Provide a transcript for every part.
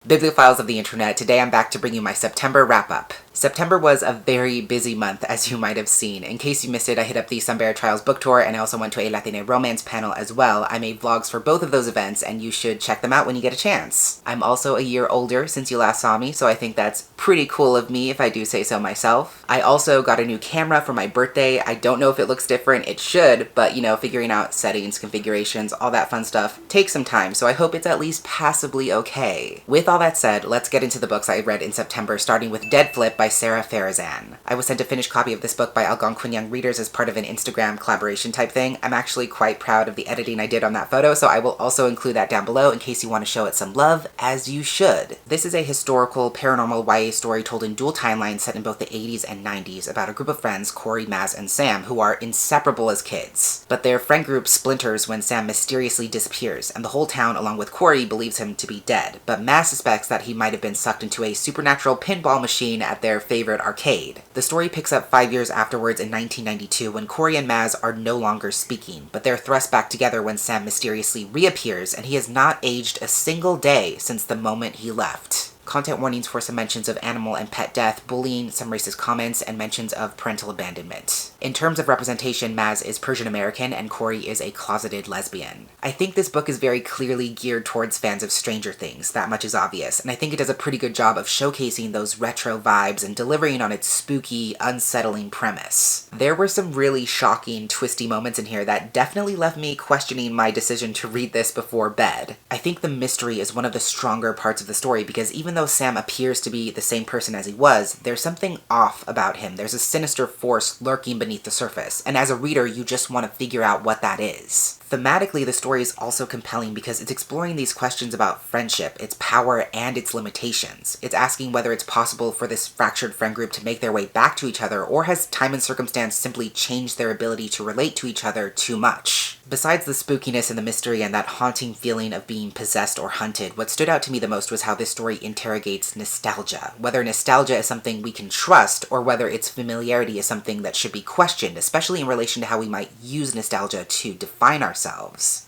Bibliophiles of the internet, today I'm back to bring you my September wrap-up. September was a very busy month, as you might have seen. In case you missed it, I hit up the Sunbearer Trials book tour, and I also went to a Latine romance panel as well. I made vlogs for both of those events, and you should check them out when you get a chance. I'm also a year older since you last saw me, so I think that's pretty cool of me if I do say so myself. I also got a new camera for my birthday. I don't know if it looks different. It should, but you know, figuring out settings, configurations, all that fun stuff takes some time, so I hope it's at least passably okay. With all that said, let's get into the books I read in September, starting with Dead Flip by Sarah Farazan. I was sent a finished copy of this book by Algonquin Young Readers as part of an Instagram collaboration type thing. I'm actually quite proud of the editing I did on that photo, so I will also include that down below in case you want to show it some love, as you should. This is a historical, paranormal YA story told in dual timelines set in both the 80s and 90s about a group of friends, Corey, Maz, and Sam, who are inseparable as kids. But their friend group splinters when Sam mysteriously disappears, and the whole town, along with Corey, believes him to be dead. But Maz suspects that he might have been sucked into a supernatural pinball machine at their favorite arcade. The story picks up 5 years afterwards in 1992 when Corey and Maz are no longer speaking, but they're thrust back together when Sam mysteriously reappears, and he has not aged a single day since the moment he left. Content warnings for some mentions of animal and pet death, bullying, some racist comments, and mentions of parental abandonment. In terms of representation, Maz is Persian American and Corey is a closeted lesbian. I think this book is very clearly geared towards fans of Stranger Things, that much is obvious, and I think it does a pretty good job of showcasing those retro vibes and delivering on its spooky, unsettling premise. There were some really shocking, twisty moments in here that definitely left me questioning my decision to read this before bed. I think the mystery is one of the stronger parts of the story because even though Sam appears to be the same person as he was, there's something off about him. There's a sinister force lurking beneath the surface, and as a reader, you just want to figure out what that is. Thematically, the story is also compelling because it's exploring these questions about friendship, its power, and its limitations. It's asking whether it's possible for this fractured friend group to make their way back to each other, or has time and circumstance simply changed their ability to relate to each other too much? Besides the spookiness and the mystery and that haunting feeling of being possessed or hunted, what stood out to me the most was how this story interrogates nostalgia. Whether nostalgia is something we can trust, or whether its familiarity is something that should be questioned, especially in relation to how we might use nostalgia to define ourselves.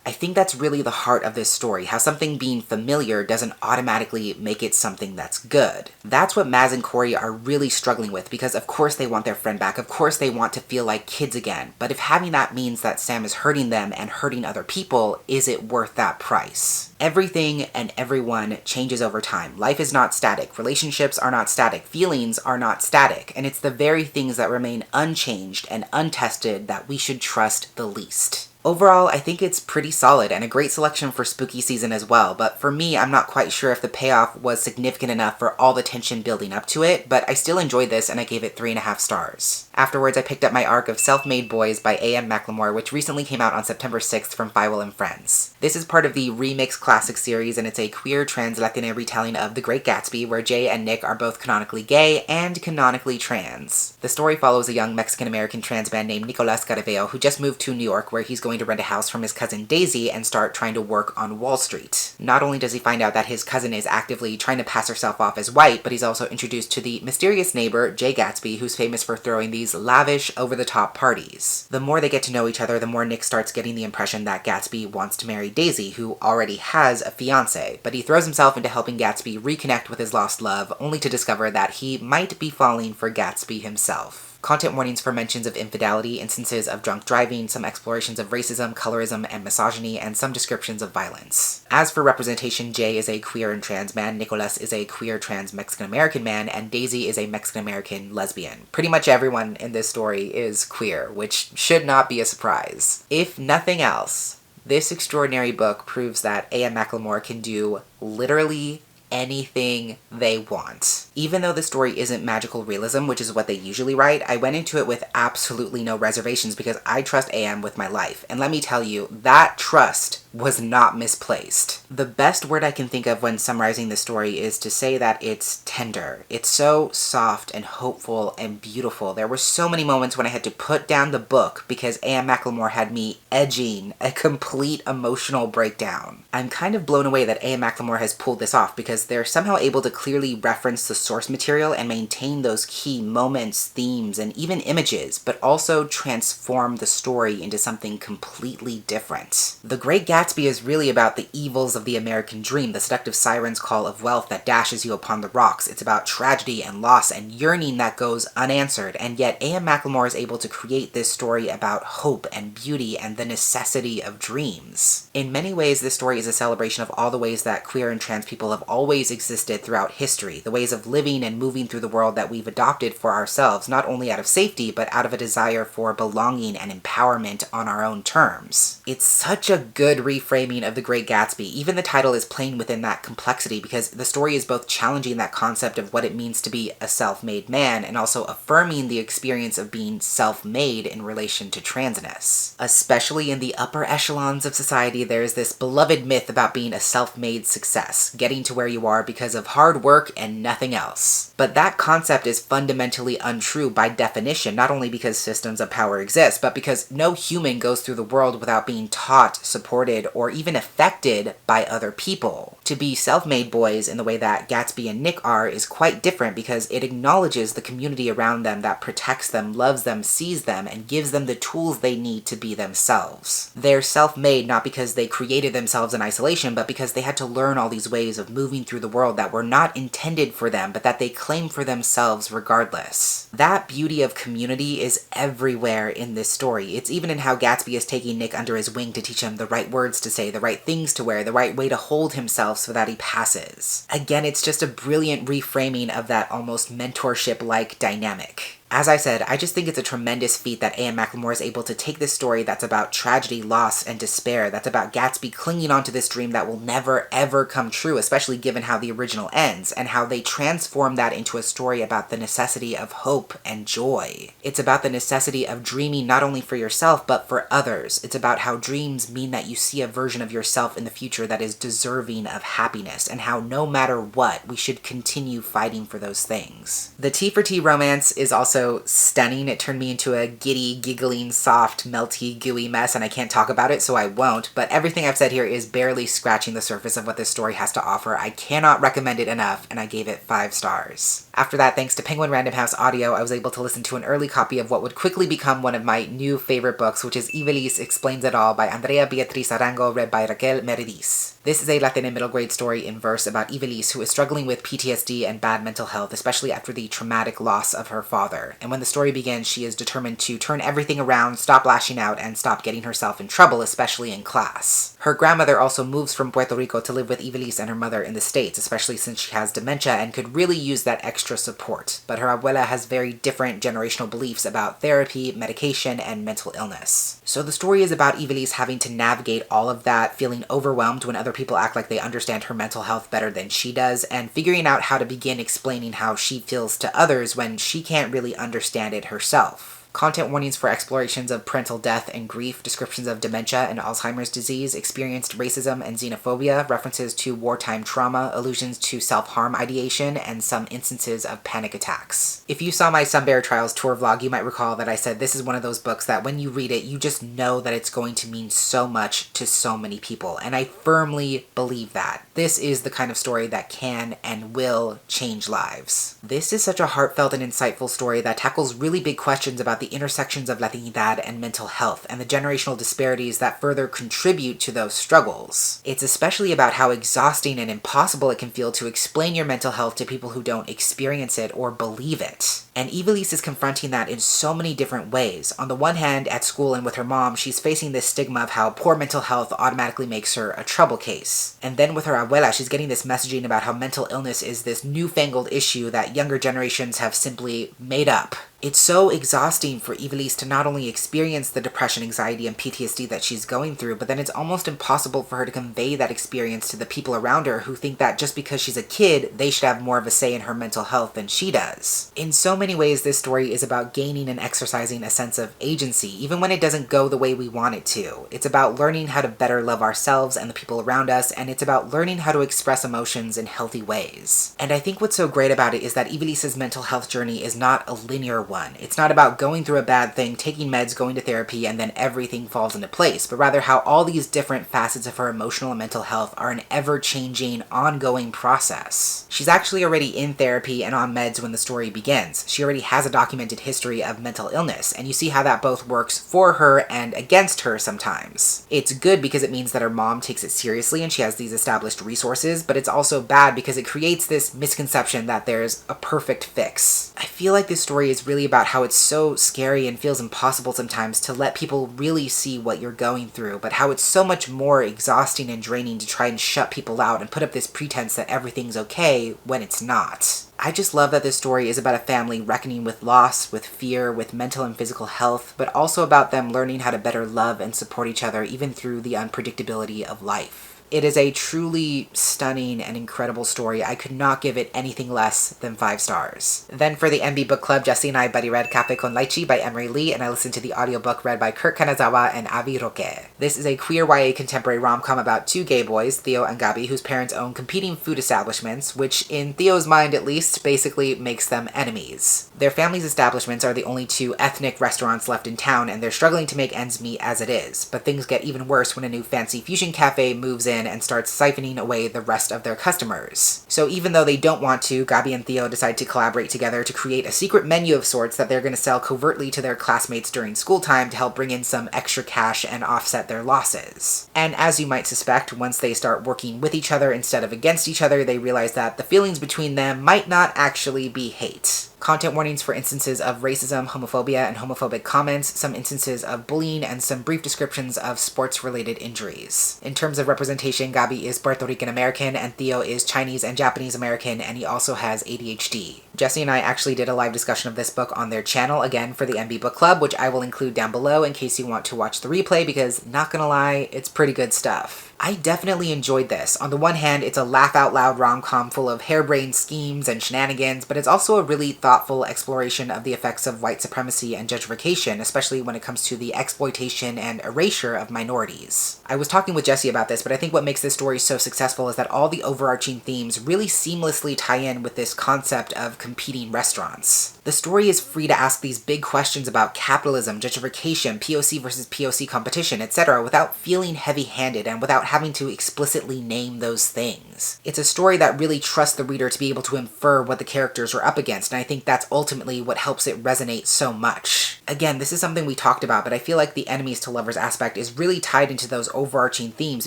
I think that's really the heart of this story, how something being familiar doesn't automatically make it something that's good. That's what Maz and Corey are really struggling with, because of course they want their friend back, of course they want to feel like kids again, but if having that means that Sam is hurting them and hurting other people, is it worth that price? Everything and everyone changes over time. Life is not static. Relationships are not static. Feelings are not static. And it's the very things that remain unchanged and untested that we should trust the least. Overall, I think it's pretty solid and a great selection for spooky season as well, but for me, I'm not quite sure if the payoff was significant enough for all the tension building up to it, but I still enjoyed this and I gave it 3.5 stars. Afterwards, I picked up my arc of Self-Made Boys by A.M. McLemore, which recently came out on September 6th from Fievel and Friends. This is part of the Remix Classic series, and it's a queer trans Latina retelling of The Great Gatsby, where Jay and Nick are both canonically gay and canonically trans. The story follows a young Mexican-American trans man named Nicolas Gareveo who just moved to New York, where he's going to rent a house from his cousin Daisy and start trying to work on Wall Street. Not only does he find out that his cousin is actively trying to pass herself off as white, but he's also introduced to the mysterious neighbor, Jay Gatsby, who's famous for throwing these lavish, over-the-top parties. The more they get to know each other, the more Nick starts getting the impression that Gatsby wants to marry Daisy, who already has a fiancé, but he throws himself into helping Gatsby reconnect with his lost love, only to discover that he might be falling for Gatsby himself. Content warnings for mentions of infidelity, instances of drunk driving, some explorations of racism, colorism, and misogyny, and some descriptions of violence. As for representation, Jay is a queer and trans man, Nicolas is a queer trans Mexican-American man, and Daisy is a Mexican-American lesbian. Pretty much everyone in this story is queer, which should not be a surprise. If nothing else, this extraordinary book proves that A.M. McLemore can do literally anything they want. Even though the story isn't magical realism, which is what they usually write, I went into it with absolutely no reservations because I trust AM with my life. And let me tell you, that trust was not misplaced. The best word I can think of when summarizing the story is to say that it's tender. It's so soft and hopeful and beautiful. There were so many moments when I had to put down the book because A.M. McLemore had me edging a complete emotional breakdown. I'm kind of blown away that A.M. McLemore has pulled this off because because they're somehow able to clearly reference the source material and maintain those key moments, themes, and even images, but also transform the story into something completely different. The Great Gatsby is really about the evils of the American dream, the seductive siren's call of wealth that dashes you upon the rocks. It's about tragedy and loss and yearning that goes unanswered, and yet A.M. McLemore is able to create this story about hope and beauty and the necessity of dreams. In many ways, this story is a celebration of all the ways that queer and trans people have always existed throughout history, the ways of living and moving through the world that we've adopted for ourselves, not only out of safety, but out of a desire for belonging and empowerment on our own terms. It's such a good reframing of The Great Gatsby. Even the title is playing within that complexity because the story is both challenging that concept of what it means to be a self-made man and also affirming the experience of being self-made in relation to transness. Especially in the upper echelons of society, there is this beloved myth about being a self-made success, getting to where you are because of hard work and nothing else. But that concept is fundamentally untrue by definition, not only because systems of power exist, but because no human goes through the world without being taught, supported, or even affected by other people. To be self-made boys in the way that Gatsby and Nick are is quite different because it acknowledges the community around them that protects them, loves them, sees them, and gives them the tools they need to be themselves. They're self-made not because they created themselves in isolation, but because they had to learn all these ways of moving through the world that were not intended for them, but that they claim for themselves regardless. That beauty of community is everywhere in this story. It's even in how Gatsby is taking Nick under his wing to teach him the right words to say, the right things to wear, the right way to hold himself so that he passes. Again, it's just a brilliant reframing of that almost mentorship-like dynamic. As I said, I just think it's a tremendous feat that A.M. McLemore is able to take this story that's about tragedy, loss, and despair, that's about Gatsby clinging onto this dream that will never ever come true, especially given how the original ends, and how they transform that into a story about the necessity of hope and joy. It's about the necessity of dreaming not only for yourself, but for others. It's about how dreams mean that you see a version of yourself in the future that is deserving of happiness, and how no matter what, we should continue fighting for those things. The T for T romance is also stunning. It turned me into a giddy, giggling, soft, melty, gooey mess, and I can't talk about it, so I won't, but everything I've said here is barely scratching the surface of what this story has to offer. I cannot recommend it enough, and I gave it 5 stars. After that, thanks to Penguin Random House Audio, I was able to listen to an early copy of what would quickly become one of my new favorite books, which is Ivelisse Explains It All by Andrea Beatriz Arango, read by Raquel Meredith. This is a Latina middle grade story in verse about Ivelisse, who is struggling with PTSD and bad mental health, especially after the traumatic loss of her father. And when the story begins, she is determined to turn everything around, stop lashing out, and stop getting herself in trouble, especially in class. Her grandmother also moves from Puerto Rico to live with Ivelisse and her mother in the States, especially since she has dementia and could really use that extra support. But her abuela has very different generational beliefs about therapy, medication, and mental illness. So the story is about Ivelisse having to navigate all of that, feeling overwhelmed when other people act like they understand her mental health better than she does, and figuring out how to begin explaining how she feels to others when she can't really understand it herself. Content warnings for explorations of parental death and grief, descriptions of dementia and Alzheimer's disease, experienced racism and xenophobia, references to wartime trauma, allusions to self-harm ideation, and some instances of panic attacks. If you saw my Sun Bear Trials tour vlog, you might recall that I said this is one of those books that when you read it, you just know that it's going to mean so much to so many people, and I firmly believe that. This is the kind of story that can and will change lives. This is such a heartfelt and insightful story that tackles really big questions about the intersections of Latinidad and mental health, and the generational disparities that further contribute to those struggles. It's especially about how exhausting and impossible it can feel to explain your mental health to people who don't experience it or believe it. And Ivelisse is confronting that in so many different ways. On the one hand, at school and with her mom, she's facing this stigma of how poor mental health automatically makes her a trouble case. And then with her abuela, she's getting this messaging about how mental illness is this newfangled issue that younger generations have simply made up. It's so exhausting for Ivelisse to not only experience the depression, anxiety, and PTSD that she's going through, but then it's almost impossible for her to convey that experience to the people around her who think that just because she's a kid, they should have more of a say in her mental health than she does. In so many many ways, this story is about gaining and exercising a sense of agency, even when it doesn't go the way we want it to. It's about learning how to better love ourselves and the people around us, and it's about learning how to express emotions in healthy ways. And I think what's so great about it is that Ivelisse' mental health journey is not a linear one. It's not about going through a bad thing, taking meds, going to therapy, and then everything falls into place, but rather how all these different facets of her emotional and mental health are an ever-changing, ongoing process. She's actually already in therapy and on meds when the story begins. She already has a documented history of mental illness, and you see how that both works for her and against her sometimes. It's good because it means that her mom takes it seriously and she has these established resources, but it's also bad because it creates this misconception that there's a perfect fix. I feel like this story is really about how it's so scary and feels impossible sometimes to let people really see what you're going through, but how it's so much more exhausting and draining to try and shut people out and put up this pretense that everything's okay when it's not. I just love that this story is about a family reckoning with loss, with fear, with mental and physical health, but also about them learning how to better love and support each other even through the unpredictability of life. It is a truly stunning and incredible story. I could not give it anything less than 5 stars. Then for the MB Book Club, Jessie and I buddy read Cafe con Leche by Emery Lee, and I listened to the audiobook read by Kurt Kanazawa and Avi Roque. This is a queer YA contemporary rom-com about 2 gay boys, Theo and Gabi, whose parents own competing food establishments, which in Theo's mind at least basically makes them enemies. Their family's establishments are the only 2 ethnic restaurants left in town, and they're struggling to make ends meet as it is, but things get even worse when a new fancy fusion cafe moves in and starts siphoning away the rest of their customers. So even though they don't want to, Gabi and Theo decide to collaborate together to create a secret menu of sorts that they're going to sell covertly to their classmates during school time to help bring in some extra cash and offset their losses. And as you might suspect, once they start working with each other instead of against each other, they realize that the feelings between them might not actually be hate. Content warnings for instances of racism, homophobia, and homophobic comments, some instances of bullying, and some brief descriptions of sports-related injuries. In terms of representation, Gabi is Puerto Rican American, and Theo is Chinese and Japanese American, and he also has ADHD. Jessie and I actually did a live discussion of this book on their channel, again for the MB Book Club, which I will include down below in case you want to watch the replay, because not gonna lie, it's pretty good stuff. I definitely enjoyed this. On the one hand, it's a laugh-out-loud rom-com full of harebrained schemes and shenanigans, but it's also a really thoughtful exploration of the effects of white supremacy and gentrification, especially when it comes to the exploitation and erasure of minorities. I was talking with Jessie about this, but I think what makes this story so successful is that all the overarching themes really seamlessly tie in with this concept of competing restaurants. The story is free to ask these big questions about capitalism, gentrification, POC versus POC competition, etc. without feeling heavy-handed and without having to explicitly name those things. It's a story that really trusts the reader to be able to infer what the characters are up against, and I think that's ultimately what helps it resonate so much. Again, this is something we talked about, but I feel like the enemies to lovers aspect is really tied into those overarching themes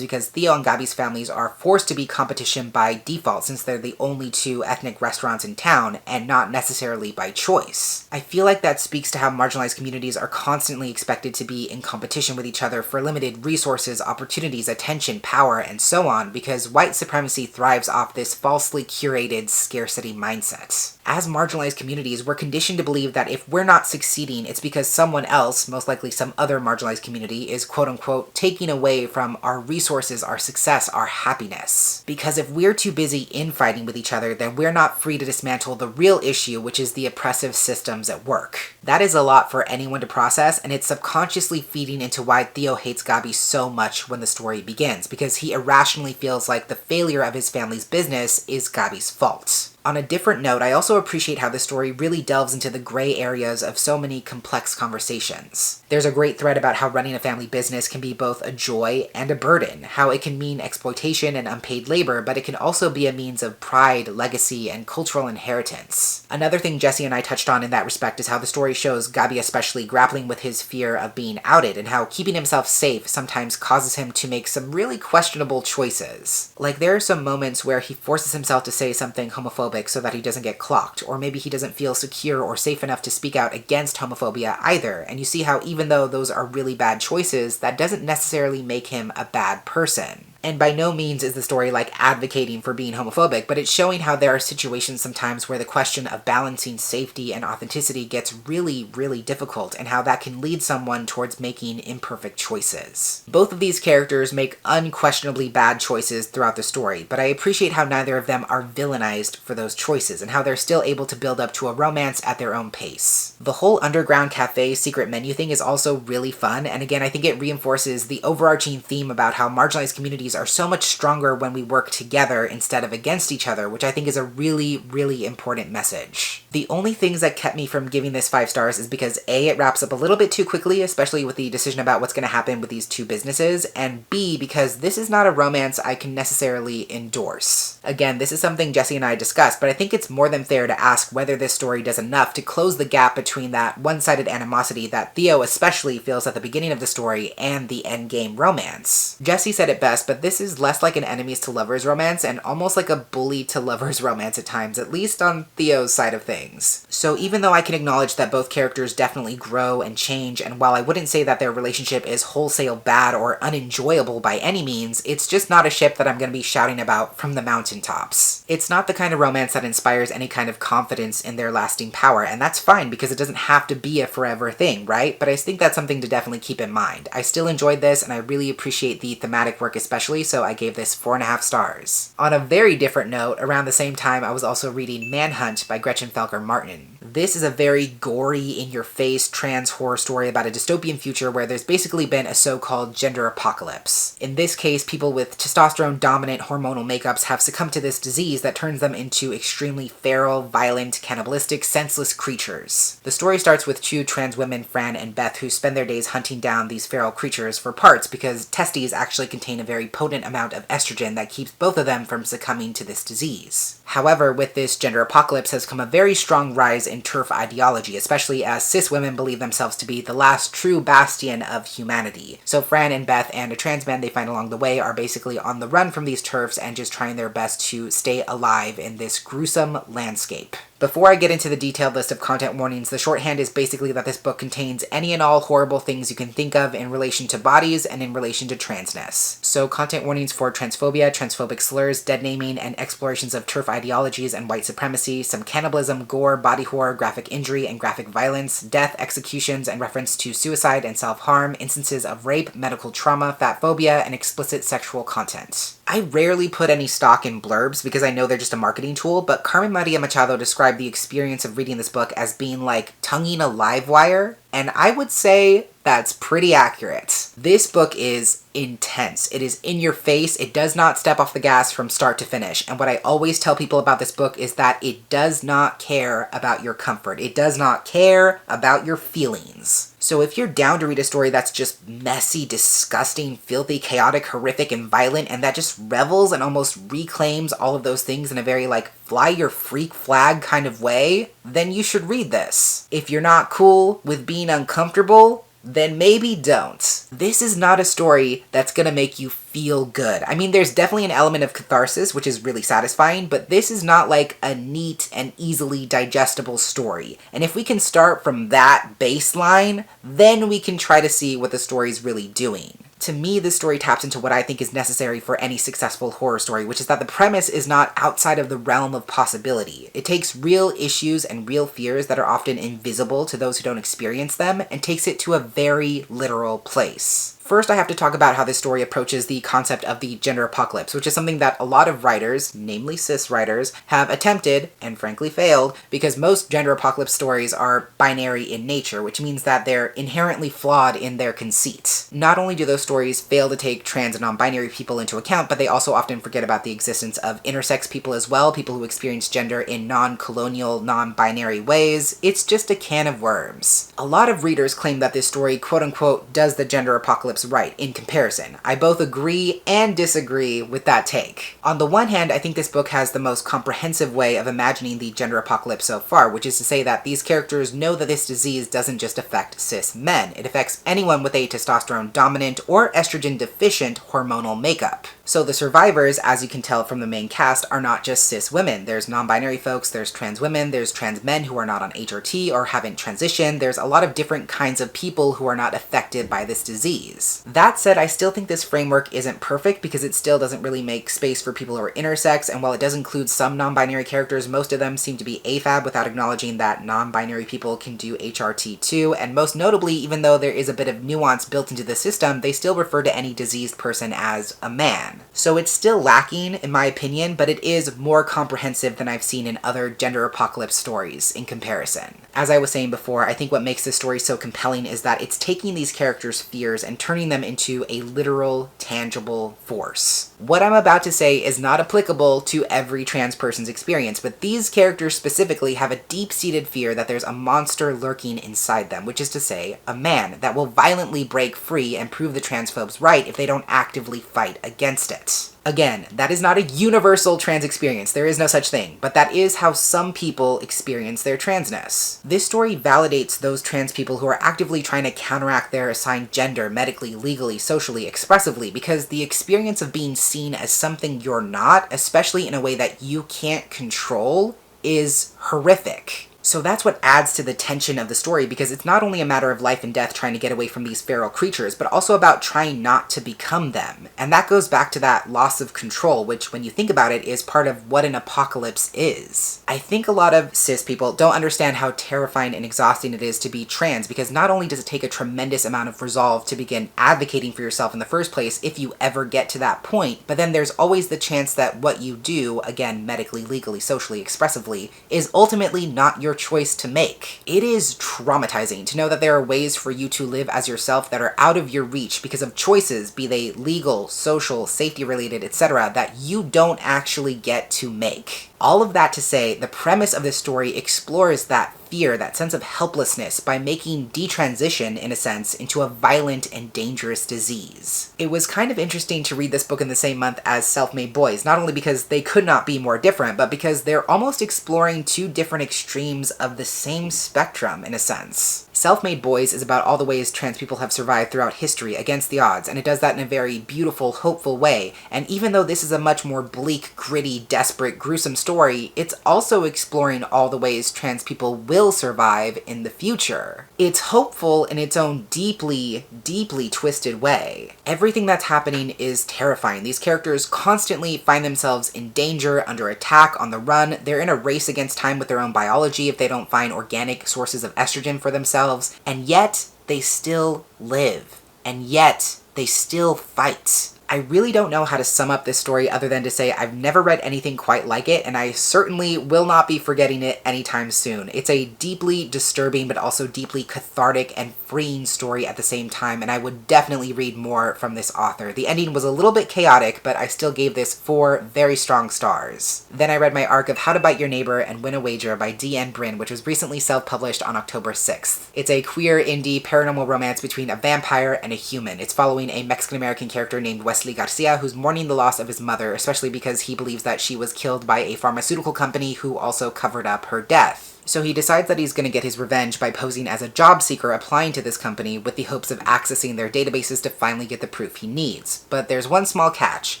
because Theo and Gabi's families are forced to be competition by default since they're the only 2 ethnic restaurants in town and not necessarily by choice. I feel like that speaks to how marginalized communities are constantly expected to be in competition with each other for limited resources, opportunities, attention, power, and so on because white supremacy thrives off this falsely curated scarcity mindset. As marginalized communities, we're conditioned to believe that if we're not succeeding, it's because someone else, most likely some other marginalized community, is quote-unquote taking away from our resources, our success, our happiness. Because if we're too busy infighting with each other, then we're not free to dismantle the real issue, which is the oppressive systems at work. That is a lot for anyone to process, and it's subconsciously feeding into why Theo hates Gabi so much when the story begins, because he irrationally feels like the failure of his family's business is Gabi's fault. On a different note, I also appreciate how the story really delves into the gray areas of so many complex conversations. There's a great thread about how running a family business can be both a joy and a burden, how it can mean exploitation and unpaid labor, but it can also be a means of pride, legacy, and cultural inheritance. Another thing Jessie and I touched on in that respect is how the story shows Gabi especially grappling with his fear of being outed and how keeping himself safe sometimes causes him to make some really questionable choices. Like there are some moments where he forces himself to say something homophobic so that he doesn't get clocked, or maybe he doesn't feel secure or safe enough to speak out against homophobia either, and you see how even though those are really bad choices, that doesn't necessarily make him a bad person. And by no means is the story like advocating for being homophobic, but it's showing how there are situations sometimes where the question of balancing safety and authenticity gets really, really difficult, and how that can lead someone towards making imperfect choices. Both of these characters make unquestionably bad choices throughout the story, but I appreciate how neither of them are villainized for those choices, and how they're still able to build up to a romance at their own pace. The whole underground cafe secret menu thing is also really fun, and again, I think it reinforces the overarching theme about how marginalized communities are so much stronger when we work together instead of against each other, which I think is a really, really important message. The only things that kept me from giving this 5 stars is because A, it wraps up a little bit too quickly, especially with the decision about what's going to happen with these two businesses, and B, because this is not a romance I can necessarily endorse. Again, this is something Jesse and I discussed, but I think it's more than fair to ask whether this story does enough to close the gap between that one-sided animosity that Theo especially feels at the beginning of the story and the endgame romance. Jesse said it best, but this is less like an enemies to lovers romance and almost like a bully to lovers romance at times, at least on Theo's side of things. So even though I can acknowledge that both characters definitely grow and change, and while I wouldn't say that their relationship is wholesale bad or unenjoyable by any means, it's just not a ship that I'm going to be shouting about from the mountaintops. It's not the kind of romance that inspires any kind of confidence in their lasting power, and that's fine because it doesn't have to be a forever thing, right? But I think that's something to definitely keep in mind. I still enjoyed this, and I really appreciate the thematic work especially, so I gave this 4.5 stars. On a very different note, around the same time I was also reading Manhunt by Gretchen Felker Martin. This is a very gory, in-your-face trans horror story about a dystopian future where there's basically been a so-called gender apocalypse. In this case, people with testosterone-dominant hormonal makeups have succumbed to this disease that turns them into extremely feral, violent, cannibalistic, senseless creatures. The story starts with 2 trans women, Fran and Beth, who spend their days hunting down these feral creatures for parts because testes actually contain a very potent amount of estrogen that keeps both of them from succumbing to this disease. However, with this gender apocalypse has come a very strong rise in TERF ideology, especially as cis women believe themselves to be the last true bastion of humanity. So Fran and Beth and a trans man they find along the way are basically on the run from these TERFs and just trying their best to stay alive in this gruesome landscape. Before I get into the detailed list of content warnings, the shorthand is basically that this book contains any and all horrible things you can think of in relation to bodies and in relation to transness. So content warnings for transphobia, transphobic slurs, dead naming, and explorations of TERF ideologies and white supremacy, some cannibalism, gore, body horror, graphic injury, and graphic violence, death, executions, and reference to suicide and self-harm, instances of rape, medical trauma, fat phobia, and explicit sexual content. I rarely put any stock in blurbs because I know they're just a marketing tool, but Carmen Maria Machado described the experience of reading this book as being like tonguing a live wire, and I would say that's pretty accurate. This book is intense. It is in your face. It does not step off the gas from start to finish. And what I always tell people about this book is that it does not care about your comfort. It does not care about your feelings. So if you're down to read a story that's just messy, disgusting, filthy, chaotic, horrific, and violent, and that just revels and almost reclaims all of those things in a very like fly your freak flag kind of way, then you should read this. If you're not cool with being uncomfortable, then maybe don't. This is not a story that's gonna make you feel good. I mean, there's definitely an element of catharsis, which is really satisfying, but this is not like a neat and easily digestible story. And if we can start from that baseline, then we can try to see what the story's really doing. To me, this story taps into what I think is necessary for any successful horror story, which is that the premise is not outside of the realm of possibility. It takes real issues and real fears that are often invisible to those who don't experience them, and takes it to a very literal place. First, I have to talk about how this story approaches the concept of the gender apocalypse, which is something that a lot of writers, namely cis writers, have attempted, and frankly failed, because most gender apocalypse stories are binary in nature, which means that they're inherently flawed in their conceit. Not only do those stories fail to take trans and non-binary people into account, but they also often forget about the existence of intersex people as well, people who experience gender in non-colonial, non-binary ways. It's just a can of worms. A lot of readers claim that this story, quote-unquote, does the gender apocalypse right in comparison. I both agree and disagree with that take. On the one hand, I think this book has the most comprehensive way of imagining the gender apocalypse so far, which is to say that these characters know that this disease doesn't just affect cis men. It affects anyone with a testosterone-dominant or estrogen-deficient hormonal makeup. So the survivors, as you can tell from the main cast, are not just cis women. There's non-binary folks, there's trans women, there's trans men who are not on HRT or haven't transitioned. There's a lot of different kinds of people who are not affected by this disease. stories. That said, I still think this framework isn't perfect because it still doesn't really make space for people who are intersex, and while it does include some non-binary characters, most of them seem to be AFAB without acknowledging that non-binary people can do HRT too, and most notably, even though there is a bit of nuance built into the system, they still refer to any diseased person as a man. So it's still lacking, in my opinion, but it is more comprehensive than I've seen in other gender apocalypse stories in comparison. As I was saying before, I think what makes this story so compelling is that it's taking these characters' fears and turning them into a literal, tangible force. What I'm about to say is not applicable to every trans person's experience, but these characters specifically have a deep-seated fear that there's a monster lurking inside them, which is to say, a man that will violently break free and prove the transphobes right if they don't actively fight against it. Again, that is not a universal trans experience, there is no such thing, but that is how some people experience their transness. This story validates those trans people who are actively trying to counteract their assigned gender medically, legally, socially, expressively, because the experience of being seen as something you're not, especially in a way that you can't control, is horrific. So that's what adds to the tension of the story, because it's not only a matter of life and death trying to get away from these feral creatures, but also about trying not to become them. And that goes back to that loss of control, which when you think about it is part of what an apocalypse is. I think a lot of cis people don't understand how terrifying and exhausting it is to be trans, because not only does it take a tremendous amount of resolve to begin advocating for yourself in the first place if you ever get to that point, but then there's always the chance that what you do, again, medically, legally, socially, expressively, is ultimately not your choice to make. It is traumatizing to know that there are ways for you to live as yourself that are out of your reach because of choices, be they legal, social, safety related, etc., that you don't actually get to make. All of that to say, the premise of this story explores that fear, that sense of helplessness, by making detransition, in a sense, into a violent and dangerous disease. It was kind of interesting to read this book in the same month as Self-Made Boys, not only because they could not be more different, but because they're almost exploring two different extremes of the same spectrum, in a sense. Self-Made Boys is about all the ways trans people have survived throughout history against the odds, and it does that in a very beautiful, hopeful way. And even though this is a much more bleak, gritty, desperate, gruesome story, it's also exploring all the ways trans people will survive in the future. It's hopeful in its own deeply, deeply twisted way. Everything that's happening is terrifying. These characters constantly find themselves in danger, under attack, on the run. They're in a race against time with their own biology if they don't find organic sources of estrogen for themselves, and yet they still live. And yet they still fight. I really don't know how to sum up this story other than to say I've never read anything quite like it, and I certainly will not be forgetting it anytime soon. It's a deeply disturbing but also deeply cathartic and freeing story at the same time, and I would definitely read more from this author. The ending was a little bit chaotic, but I still gave this 4 very strong stars. Then I read my arc of How to Bite Your Neighbor and Win a Wager by D.N. Bryn, which was recently self-published on October 6th. It's a queer indie paranormal romance between a vampire and a human. It's following a Mexican-American character named Wesley Garcia, who's mourning the loss of his mother, especially because he believes that she was killed by a pharmaceutical company who also covered up her death. So he decides that he's going to get his revenge by posing as a job seeker applying to this company with the hopes of accessing their databases to finally get the proof he needs. But there's one small catch.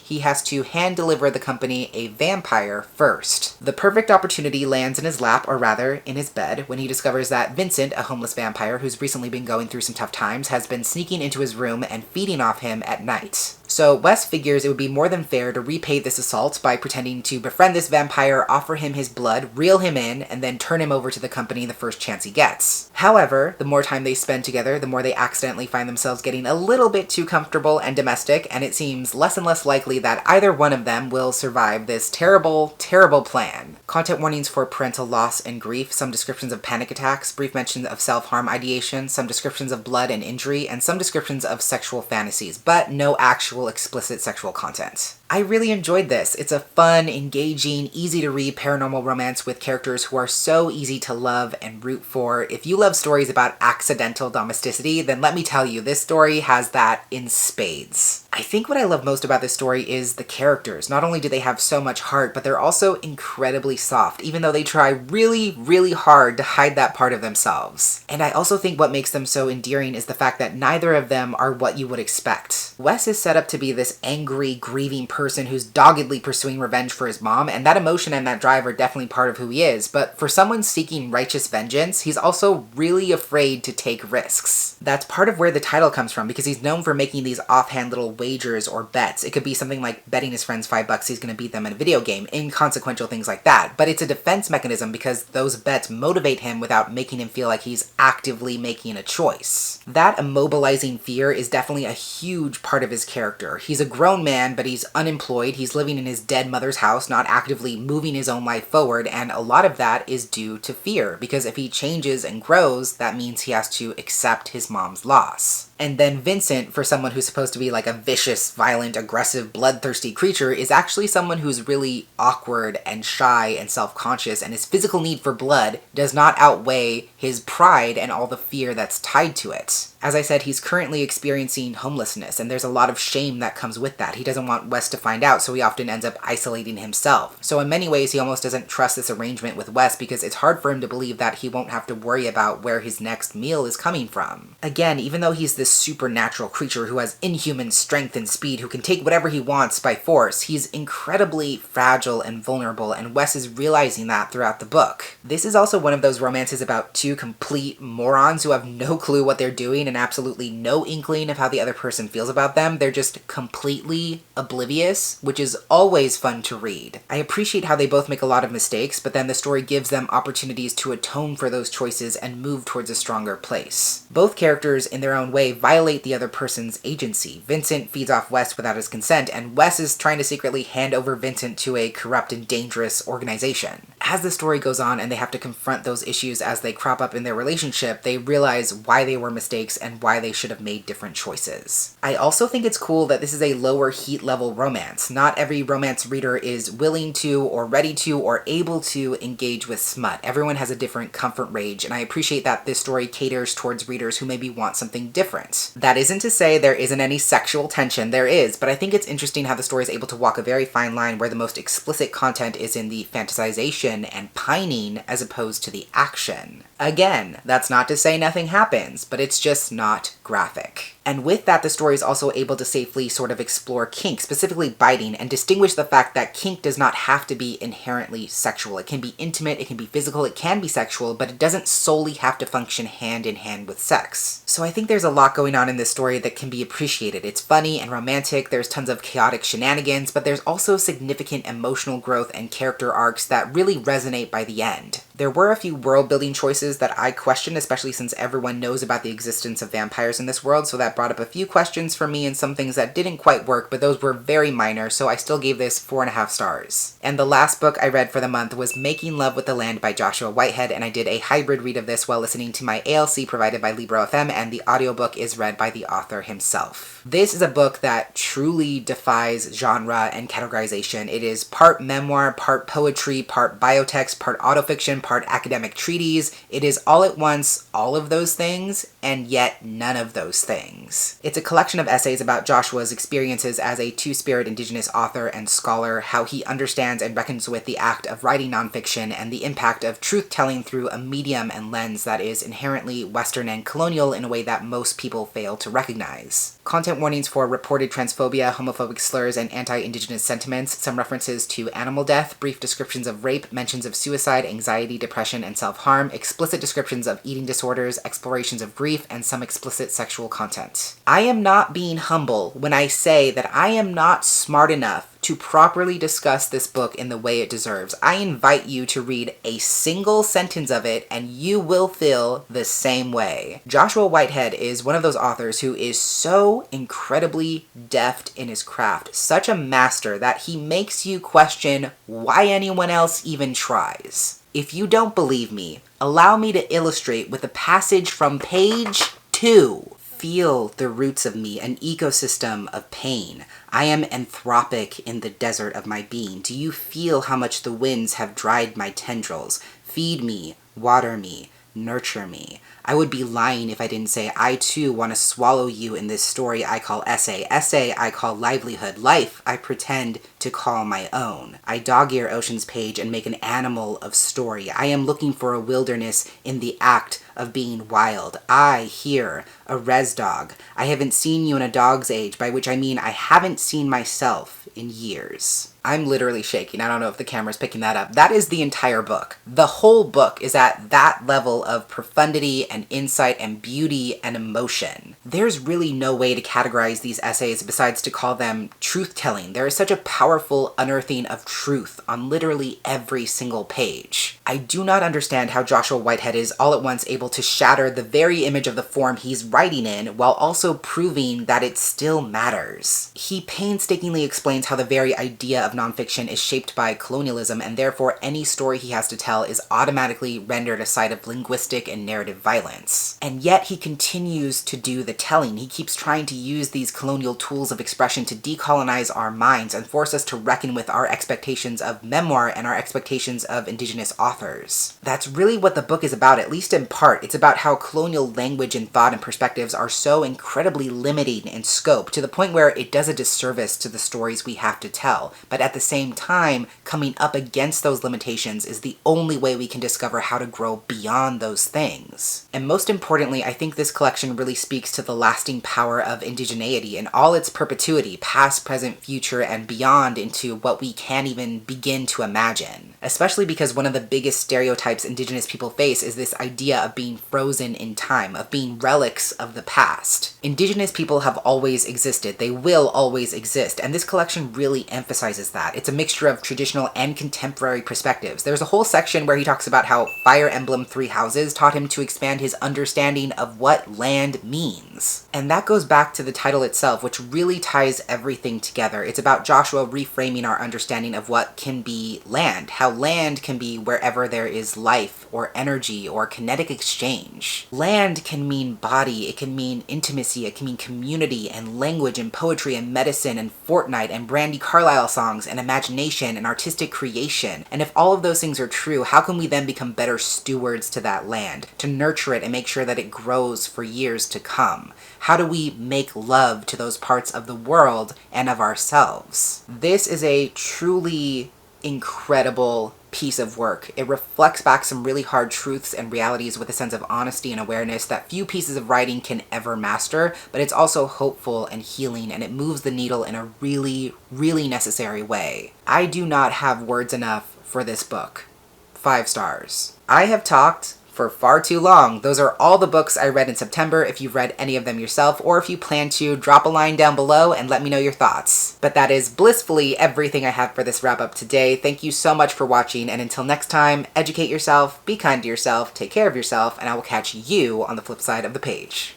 He has to hand deliver the company a vampire first. The perfect opportunity lands in his lap, or rather, in his bed, when he discovers that Vincent, a homeless vampire who's recently been going through some tough times, has been sneaking into his room and feeding off him at night. So Wes figures it would be more than fair to repay this assault by pretending to befriend this vampire, offer him his blood, reel him in, and then turn him over to the company the first chance he gets. However, the more time they spend together, the more they accidentally find themselves getting a little bit too comfortable and domestic, and it seems less and less likely that either one of them will survive this terrible, terrible plan. Content warnings for parental loss and grief, some descriptions of panic attacks, brief mentions of self-harm ideation, some descriptions of blood and injury, and some descriptions of sexual fantasies, but no actual explicit sexual content. I really enjoyed this. It's a fun, engaging, easy-to-read paranormal romance with characters who are so easy to love and root for. If you love stories about accidental domesticity, then let me tell you, this story has that in spades. I think what I love most about this story is the characters. Not only do they have so much heart, but they're also incredibly soft, even though they try really, really hard to hide that part of themselves. And I also think what makes them so endearing is the fact that neither of them are what you would expect. Wes is set up to be this angry, grieving person who's doggedly pursuing revenge for his mom, and that emotion and that drive are definitely part of who he is, but for someone seeking righteous vengeance, he's also really afraid to take risks. That's part of where the title comes from, because he's known for making these offhand little wagers or bets. It could be something like betting his friends $5 he's going to beat them in a video game, inconsequential things like that. But it's a defense mechanism because those bets motivate him without making him feel like he's actively making a choice. That immobilizing fear is definitely a huge part of his character. He's a grown man, but he's unemployed. He's living in his dead mother's house, not actively moving his own life forward, and a lot of that is due to fear, because if he changes and grows, that means he has to accept his mom's loss. And then Vincent, for someone who's supposed to be like a vicious, violent, aggressive, bloodthirsty creature, is actually someone who's really awkward and shy and self-conscious, and his physical need for blood does not outweigh his pride and all the fear that's tied to it. As I said, he's currently experiencing homelessness, and there's a lot of shame that comes with that. He doesn't want Wes to find out, so he often ends up isolating himself. So in many ways, he almost doesn't trust this arrangement with Wes because it's hard for him to believe that he won't have to worry about where his next meal is coming from. Again, even though he's this supernatural creature who has inhuman strength and speed, who can take whatever he wants by force, he's incredibly fragile and vulnerable, and Wes is realizing that throughout the book. This is also one of those romances about two complete morons who have no clue what they're doing and absolutely no inkling of how the other person feels about them. They're just completely oblivious, which is always fun to read. I appreciate how they both make a lot of mistakes, but then the story gives them opportunities to atone for those choices and move towards a stronger place. Both characters, in their own way, violate the other person's agency. Vincent feeds off Wes without his consent, and Wes is trying to secretly hand over Vincent to a corrupt and dangerous organization. As the story goes on and they have to confront those issues as they crop up in their relationship, they realize why they were mistakes and why they should have made different choices. I also think it's cool that this is a lower heat level romance. Not every romance reader is willing to or ready to or able to engage with smut. Everyone has a different comfort range, and I appreciate that this story caters towards readers who maybe want something different. That isn't to say there isn't any sexual tension, there is, but I think it's interesting how the story is able to walk a very fine line where the most explicit content is in the fantasization and pining as opposed to the action. Again, that's not to say nothing happens, but it's just not graphic. And with that, the story is also able to safely sort of explore kink, specifically biting, and distinguish the fact that kink does not have to be inherently sexual. It can be intimate, it can be physical, it can be sexual, but it doesn't solely have to function hand in hand with sex. So I think there's a lot going on in this story that can be appreciated. It's funny and romantic, there's tons of chaotic shenanigans, but there's also significant emotional growth and character arcs that really resonate by the end. There were a few world-building choices that I questioned, especially since everyone knows about the existence of vampires in this world, so that brought up a few questions for me and some things that didn't quite work, but those were very minor, so I still gave this 4.5 stars. And the last book I read for the month was Making Love with the Land by Joshua Whitehead, and I did a hybrid read of this while listening to my ALC provided by Libro FM, and the audiobook is read by the author himself. This is a book that truly defies genre and categorization. It is part memoir, part poetry, part biotext, part autofiction, part academic treatise. It is all at once all of those things, and yet none of those things. It's a collection of essays about Joshua's experiences as a two-spirit indigenous author and scholar, how he understands and reckons with the act of writing nonfiction, and the impact of truth-telling through a medium and lens that is inherently Western and colonial in a way that most people fail to recognize. Content warnings for reported transphobia, homophobic slurs, and anti-indigenous sentiments, some references to animal death, brief descriptions of rape, mentions of suicide, anxiety, depression, and self-harm, explicit descriptions of eating disorders, explorations of grief, and some explicit sexual content. I am not being humble when I say that I am not smart enough to properly discuss this book in the way it deserves. I invite you to read a single sentence of it and you will feel the same way. Joshua Whitehead is one of those authors who is so incredibly deft in his craft, such a master that he makes you question why anyone else even tries. If you don't believe me, allow me to illustrate with a passage from page 2. Feel the roots of me, an ecosystem of pain. I am anthropic in the desert of my being. Do you feel how much the winds have dried my tendrils? Feed me, water me, nurture me. I would be lying if I didn't say I too want to swallow you in this story I call essay. Essay I call livelihood. Life I pretend to call my own. I dog-ear Ocean's page and make an animal of story. I am looking for a wilderness in the act of being wild. I, here, a res dog. I haven't seen you in a dog's age, by which I mean I haven't seen myself in years. I'm literally shaking. I don't know if the camera's picking that up. That is the entire book. The whole book is at that level of profundity and insight and beauty and emotion. There's really no way to categorize these essays besides to call them truth-telling. There is such a powerful unearthing of truth on literally every single page. I do not understand how Joshua Whitehead is all at once able to shatter the very image of the form he's writing in while also proving that it still matters. He painstakingly explains how the very idea of nonfiction is shaped by colonialism, and therefore any story he has to tell is automatically rendered a site of linguistic and narrative violence. And yet he continues to do the telling. He keeps trying to use these colonial tools of expression to decolonize our minds and force us to reckon with our expectations of memoir and our expectations of Indigenous authors. That's really what the book is about, at least in part. It's about how colonial language and thought and perspectives are so incredibly limiting in scope, to the point where it does a disservice to the stories we have to tell. But at the same time, coming up against those limitations is the only way we can discover how to grow beyond those things. And most importantly, I think this collection really speaks to the lasting power of indigeneity in all its perpetuity, past, present, future, and beyond into what we can't even begin to imagine. Especially because one of the biggest stereotypes Indigenous people face is this idea of being frozen in time, of being relics of the past. Indigenous people have always existed. They will always exist, and this collection really emphasizes that. It's a mixture of traditional and contemporary perspectives. There's a whole section where he talks about how Fire Emblem Three Houses taught him to expand his understanding of what land means. And that goes back to the title itself, which really ties everything together. It's about Joshua reframing our understanding of what can be land, how land can be wherever there is life or energy or kinetic exchange. Land can mean body, it can mean intimacy, it can mean community and language and poetry and medicine and Fortnite and Brandi Carlile songs and imagination and artistic creation. And if all of those things are true, how can we then become better stewards to that land, to nurture it and make sure that it grows for years to come? How do we make love to those parts of the world and of ourselves? This is a truly incredible piece of work. It reflects back some really hard truths and realities with a sense of honesty and awareness that few pieces of writing can ever master, but it's also hopeful and healing, and it moves the needle in a really, really necessary way. I do not have words enough for this book. 5 stars. I have talked for far too long. Those are all the books I read in September. If you've read any of them yourself, or if you plan to, drop a line down below and let me know your thoughts. But that is blissfully everything I have for this wrap up today. Thank you so much for watching, and until next time, educate yourself, be kind to yourself, take care of yourself, and I will catch you on the flip side of the page.